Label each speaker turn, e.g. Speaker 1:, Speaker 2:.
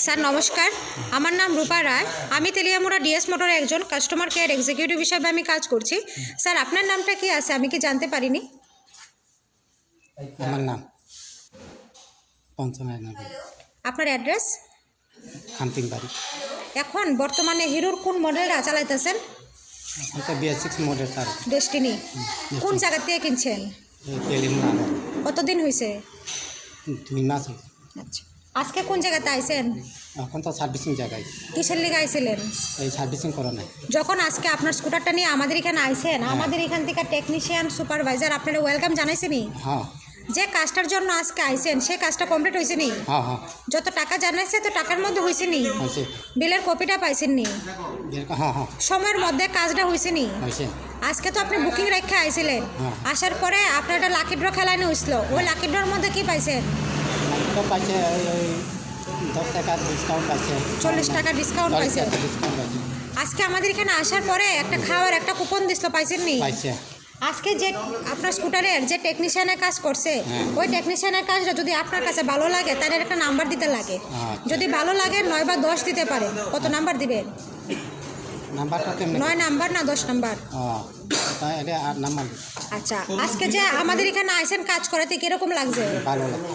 Speaker 1: Sir নমস্কার, আমার নাম রূপা রায়। আমি তেলিয়ামুড়া ডিএস মোটরে একজন কাস্টমার কেয়ার এক্সিকিউটিভ হিসাবে আমি কাজ করছি। স্যার আপনার নামটা কি আছে আমি কি জানতে পারিনি?
Speaker 2: আমার নাম পঞ্চমের নাম
Speaker 1: আপনার অ্যাড্রেস?
Speaker 2: খামতিং বাড়ি।
Speaker 1: এখন বর্তমানে হিরোর কোন মডেলটা চালাইতেছেন?
Speaker 2: এখন তো BS6 মডেল তার
Speaker 1: ডেস্টিনি। কোন জায়গা থেকে কিনছেন?
Speaker 2: তেলিয়ামুড়া আবার
Speaker 1: কতদিন হয়েছে?
Speaker 2: 2 মাস হয়েছে।
Speaker 1: আচ্ছা, আজকে কোন জায়গাতে আইছেন?
Speaker 2: এখন তো সার্ভিসিং জায়গায়
Speaker 1: কিসের লিগে আইছিলেন?
Speaker 2: এই সার্ভিসিং করা নাই।
Speaker 1: যখন আজকে আপনার স্কুটারটা নিয়ে আমাদের এখানে আইছেন, আমাদের এখান থেকে টেকনিশিয়ান সুপারভাইজার আপনারা ওয়েলকাম জানাইছেনি?
Speaker 2: হ্যাঁ
Speaker 1: যে কাজটার জন্য আজকে আইছেন সে কাজটা কমপ্লিট হয়েছে নি?
Speaker 2: হ্যাঁ হ্যাঁ
Speaker 1: যত টাকা জানাইছে তো টাকার মধ্যে হয়েছে নি?
Speaker 2: হয়েছে।
Speaker 1: বিলের কপিটা পাইছেন নি?
Speaker 2: হ্যাঁ হ্যাঁ
Speaker 1: সময়ের মধ্যে কাজটা হয়েছে নি?
Speaker 2: হয়েছে।
Speaker 1: আজকে তো আপনি বুকিং রেখে আইছিলেন,
Speaker 2: হ্যাঁ।
Speaker 1: আসার পরে আপনার একটা লাকি ড্র খেলানো হয়েছিল, ওই লাকি ড্রর মধ্যে কি পাইছেন?
Speaker 2: তো পাইছে ওই 10 টাকা ডিসকাউন্ট পাইছে,
Speaker 1: 40 টাকা ডিসকাউন্ট
Speaker 2: 40
Speaker 1: পাইছে।
Speaker 2: টাকা ডিসকাউন্ট পাইছে
Speaker 1: আজকে আমাদের এখানে আসার পরে একটা খাওয়ার একটা কুপন দিছিল, পাইছেন নি?
Speaker 2: পাইছে।
Speaker 1: আজকে যে আপনার স্কুটারের যে টেকনিশিয়ানের কাজ করছে,
Speaker 2: হ্যাঁ।
Speaker 1: ওই টেকনিশিয়ানের কাজটা যদি আপনার কাছে ভালো লাগে তাহলে একটা নাম্বার দিতে লাগে।
Speaker 2: আচ্ছা।
Speaker 1: যদি ভালো লাগে 9 বা 10 দিতে পারে। কত নাম্বার দিবেন?
Speaker 2: নাম্বারটা কেমন?
Speaker 1: 9 নাম্বার না 10 নাম্বার?
Speaker 2: তাই এটা 8 নাম্বার।
Speaker 1: আচ্ছা, আজকে যে আমাদের এখানে আইসেন কাজ করাতে কিরকম লাগছে?
Speaker 2: ভালো লাগে।